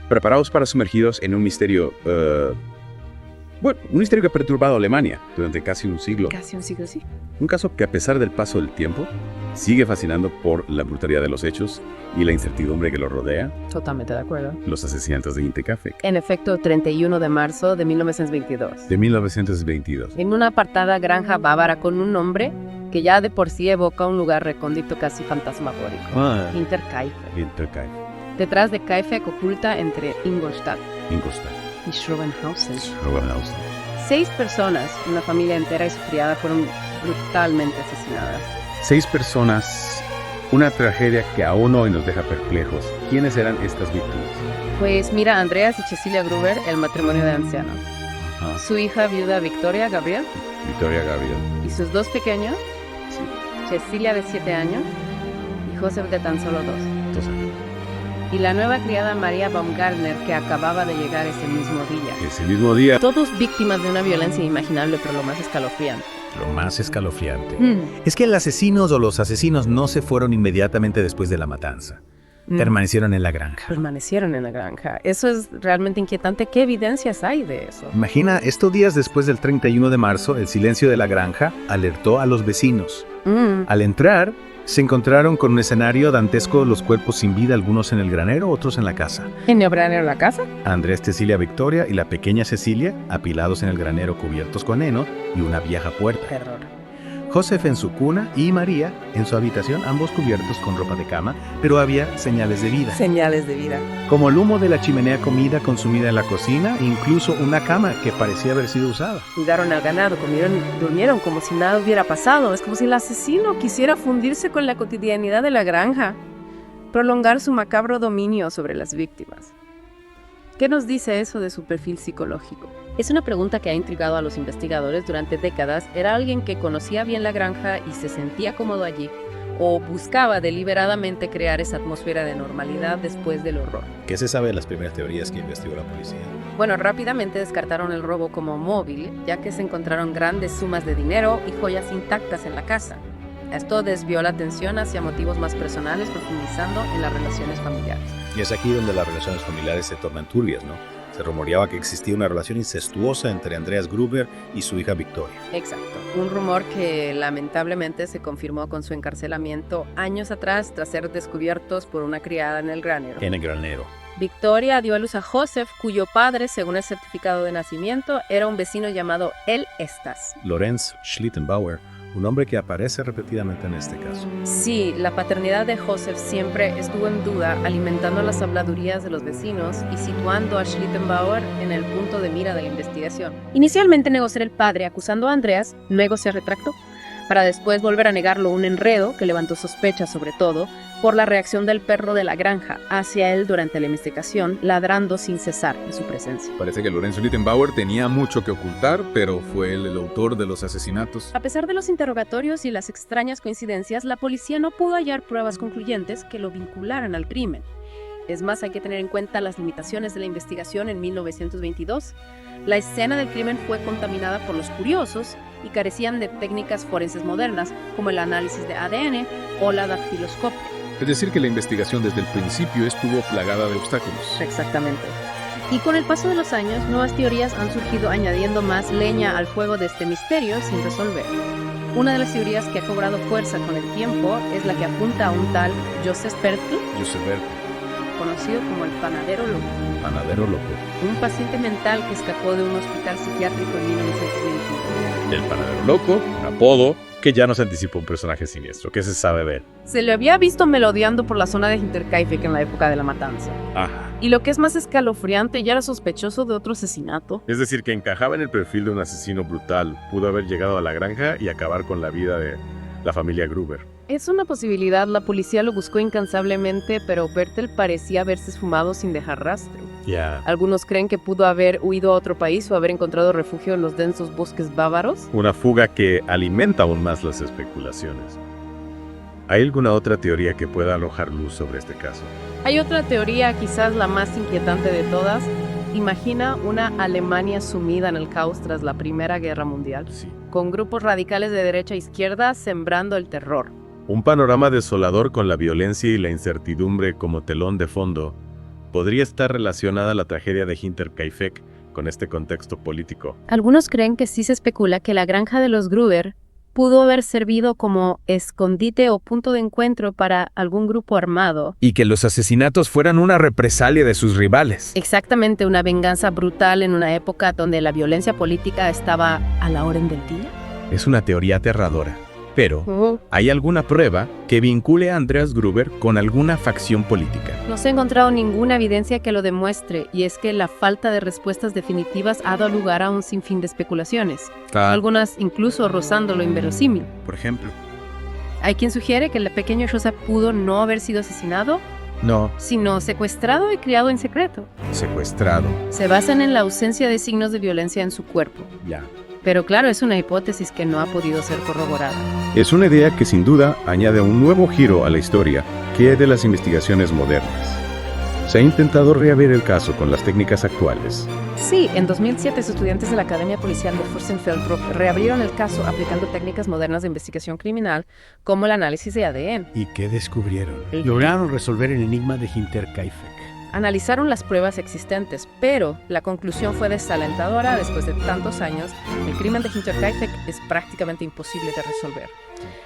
preparados para sumergidos en un misterio, un misterio que ha perturbado a Alemania durante casi un siglo. Casi un siglo, sí. Un caso que a pesar del paso del tiempo, sigue fascinando por la brutalidad de los hechos y la incertidumbre que los rodea. Totalmente de acuerdo. Los asesinatos de Hinterkaifeck. En efecto, 31 de marzo de 1922. De 1922. En una apartada granja bávara con un nombre que ya de por sí evoca un lugar recóndito casi fantasmagórico. Hinterkaifeck. Hinterkaifeck. Detrás de Kaifeck oculta entre Ingolstadt y Schrobenhausen. 6 personas, una familia entera y su criada, fueron brutalmente asesinadas. 6 personas, una tragedia que aún hoy nos deja perplejos. ¿Quiénes eran estas víctimas? Pues mira, Andreas y Cecilia Gruber, el matrimonio de ancianos. Ajá. Su hija viuda Victoria Gabriel. Victoria Gabriel. Y sus 2 pequeños, Sí. Cecilia de 7 años y Joseph de tan solo 2. 2 años. Y la nueva criada María Baumgartner, que acababa de llegar ese mismo día. Ese mismo día. Todos víctimas de una violencia inimaginable, pero lo más escalofriante. Lo más escalofriante es que el asesino o los asesinos no se fueron inmediatamente después de la matanza. Permanecieron en la granja. Permanecieron en la granja. Eso es realmente inquietante. ¿Qué evidencias hay de eso? Imagina, estos días después del 31 de marzo, el silencio de la granja alertó a los vecinos. Al entrar, se encontraron con un escenario dantesco, los cuerpos sin vida, algunos en el granero, otros en la casa. ¿En el granero de la casa? Andrés, Cecilia, Victoria y la pequeña Cecilia, apilados en el granero cubiertos con heno y una vieja puerta. Terror. Joseph en su cuna y María en su habitación, ambos cubiertos con ropa de cama, pero había señales de vida. Señales de vida. Como el humo de la chimenea, comida consumida en la cocina, e incluso una cama que parecía haber sido usada. Cuidaron al ganado, comieron, durmieron como si nada hubiera pasado. Es como si el asesino quisiera fundirse con la cotidianidad de la granja, prolongar su macabro dominio sobre las víctimas. ¿Qué nos dice eso de su perfil psicológico? Es una pregunta que ha intrigado a los investigadores durante décadas. ¿Era alguien que conocía bien la granja y se sentía cómodo allí? ¿O buscaba deliberadamente crear esa atmósfera de normalidad después del horror? ¿Qué se sabe de las primeras teorías que investigó la policía? Bueno, rápidamente descartaron el robo como móvil, ya que se encontraron grandes sumas de dinero y joyas intactas en la casa. Esto desvió la atención hacia motivos más personales, profundizando en las relaciones familiares. Y es aquí donde las relaciones familiares se tornan turbias, ¿no? Se rumoreaba que existía una relación incestuosa entre Andreas Gruber y su hija Victoria. Exacto. Un rumor que lamentablemente se confirmó con su encarcelamiento años atrás tras ser descubiertos por una criada en el granero. En el granero. Victoria dio a luz a Joseph, cuyo padre, según el certificado de nacimiento, era un vecino llamado El Estas. Lorenz Schlittenbauer, un hombre que aparece repetidamente en este caso. Sí, la paternidad de Joseph siempre estuvo en duda, alimentando las habladurías de los vecinos y situando a Schlittenbauer en el punto de mira de la investigación. Inicialmente negó ser el padre, acusando a Andreas, luego se retractó, para después volver a negarlo, un enredo que levantó sospechas sobre todo por la reacción del perro de la granja hacia él durante la investigación, ladrando sin cesar en su presencia. Parece que Lorenz Schlittenbauer tenía mucho que ocultar, pero fue él el autor de los asesinatos. A pesar de los interrogatorios y las extrañas coincidencias, la policía no pudo hallar pruebas concluyentes que lo vincularan al crimen. Es más, hay que tener en cuenta las limitaciones de la investigación en 1922. La escena del crimen fue contaminada por los curiosos y carecían de técnicas forenses modernas, como el análisis de ADN o la dactiloscopia. Es decir, que la investigación desde el principio estuvo plagada de obstáculos. Exactamente. Y con el paso de los años, nuevas teorías han surgido añadiendo más leña al fuego de este misterio sin resolver. Una de las teorías que ha cobrado fuerza con el tiempo es la que apunta a un tal Joseph Pertl, conocido como el panadero loco. Panadero loco. Un paciente mental que escapó de un hospital psiquiátrico en 1921. El panadero loco, un apodo que ya nos anticipa un personaje siniestro. ¿Qué se sabe de él? Se le había visto merodeando por la zona de Hinterkaifeck en la época de la matanza. Ajá. Y lo que es más escalofriante, ya era sospechoso de otro asesinato. Es decir, que encajaba en el perfil de un asesino brutal. Pudo haber llegado a la granja y acabar con la vida de la familia Gruber. Es una posibilidad, la policía lo buscó incansablemente, pero Pertl parecía haberse esfumado sin dejar rastro. Ya. Algunos creen que pudo haber huido a otro país o haber encontrado refugio en los densos bosques bávaros. Una fuga que alimenta aún más las especulaciones. ¿Hay alguna otra teoría que pueda arrojar luz sobre este caso? Hay otra teoría, quizás la más inquietante de todas. Imagina una Alemania sumida en el caos tras la Primera Guerra Mundial, Sí. con grupos radicales de derecha e izquierda sembrando el terror. Un panorama desolador con la violencia y la incertidumbre como telón de fondo ¿Podría estar relacionada la tragedia de Hinterkaifeck con este contexto político? Algunos creen que sí se especula que la granja de los Gruber pudo haber servido como escondite o punto de encuentro para algún grupo armado. Y que los asesinatos fueran una represalia de sus rivales. Exactamente, una venganza brutal en una época donde la violencia política estaba a la orden del día. Es una teoría aterradora, pero ¿hay alguna prueba que vincule a Andreas Gruber con alguna facción política? No se ha encontrado ninguna evidencia que lo demuestre, y es que la falta de respuestas definitivas ha dado lugar a un sinfín de especulaciones, algunas incluso rozando lo inverosímil. Por ejemplo. Hay quien sugiere que el pequeño Joseph pudo no haber sido asesinado, No. sino secuestrado y criado en secreto. Secuestrado. Se basan en la ausencia de signos de violencia en su cuerpo. Ya. Pero claro, es una hipótesis que no ha podido ser corroborada. Es una idea que sin duda añade un nuevo giro a la historia que es de las investigaciones modernas. Se ha intentado reabrir el caso con las técnicas actuales. Sí, en 2007 estudiantes de la Academia Policial de Fürstenfeldbruck reabrieron el caso aplicando técnicas modernas de investigación criminal como el análisis de ADN. ¿Y qué descubrieron? Lograron resolver el enigma de Hinterkaifeck. Analizaron las pruebas existentes, pero la conclusión fue desalentadora. Después de tantos años, el crimen de Hinterkaifeck es prácticamente imposible de resolver.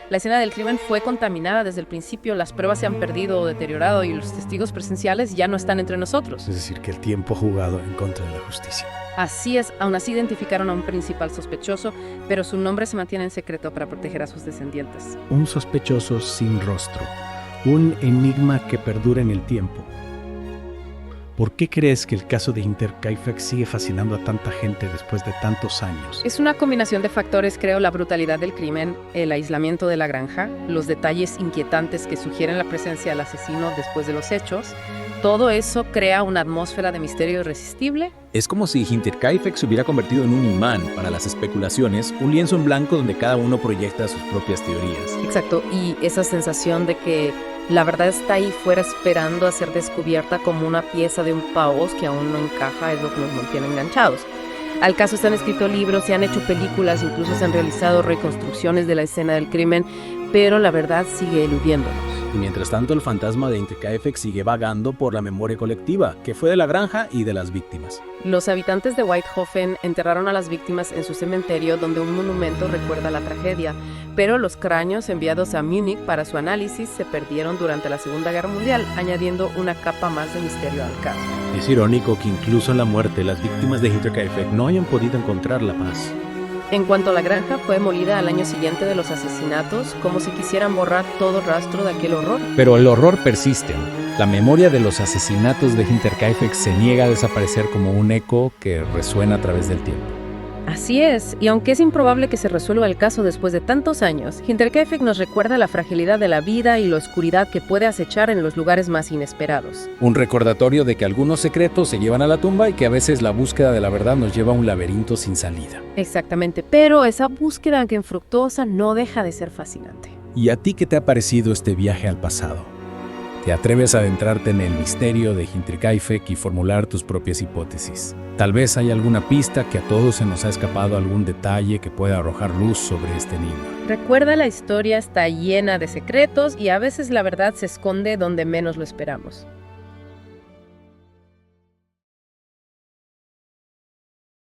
La escena del crimen fue contaminada desde el principio, las pruebas se han perdido o deteriorado y los testigos presenciales ya no están entre nosotros. Es decir, que el tiempo ha jugado en contra de la justicia. Así es, aún así identificaron a un principal sospechoso, pero su nombre se mantiene en secreto para proteger a sus descendientes. Un sospechoso sin rostro. Un enigma que perdura en el tiempo. ¿Por qué crees que el caso de Hinterkaifeck sigue fascinando a tanta gente después de tantos años? Es una combinación de factores, creo, la brutalidad del crimen, el aislamiento de la granja, los detalles inquietantes que sugieren la presencia del asesino después de los hechos. Todo eso crea una atmósfera de misterio irresistible. Es como si Hinterkaifeck se hubiera convertido en un imán para las especulaciones, un lienzo en blanco donde cada uno proyecta sus propias teorías. Exacto, y esa sensación de que la verdad está ahí fuera esperando a ser descubierta como una pieza de un paos que aún no encaja es lo que nos mantiene enganchados. Al caso se han escrito libros, se han hecho películas, incluso se han realizado reconstrucciones de la escena del crimen, pero la verdad sigue eludiéndonos. Y mientras tanto, el fantasma de Hinterkaifeck sigue vagando por la memoria colectiva, que fue de la granja y de las víctimas. Los habitantes de Weidhofen enterraron a las víctimas en su cementerio, donde un monumento recuerda la tragedia, pero los cráneos enviados a Múnich para su análisis se perdieron durante la Segunda Guerra Mundial, añadiendo una capa más de misterio al caso. Es irónico que incluso en la muerte, las víctimas de Hinterkaifeck no hayan podido encontrar la paz. En cuanto a la granja, fue demolida al año siguiente de los asesinatos, como si quisieran borrar todo rastro de aquel horror. Pero el horror persiste. La memoria de los asesinatos de Hinterkaifeck se niega a desaparecer como un eco que resuena a través del tiempo. Así es, y aunque es improbable que se resuelva el caso después de tantos años, Hinterkaifeck nos recuerda la fragilidad de la vida y la oscuridad que puede acechar en los lugares más inesperados. Un recordatorio de que algunos secretos se llevan a la tumba y que a veces la búsqueda de la verdad nos lleva a un laberinto sin salida. Exactamente, pero esa búsqueda, aunque infructuosa, no deja de ser fascinante. ¿Y a ti qué te ha parecido este viaje al pasado? ¿Te atreves a adentrarte en el misterio de Hinterkaifeck y formular tus propias hipótesis? Tal vez hay alguna pista que a todos se nos ha escapado, algún detalle que pueda arrojar luz sobre este enigma. Recuerda, la historia está llena de secretos y a veces la verdad se esconde donde menos lo esperamos.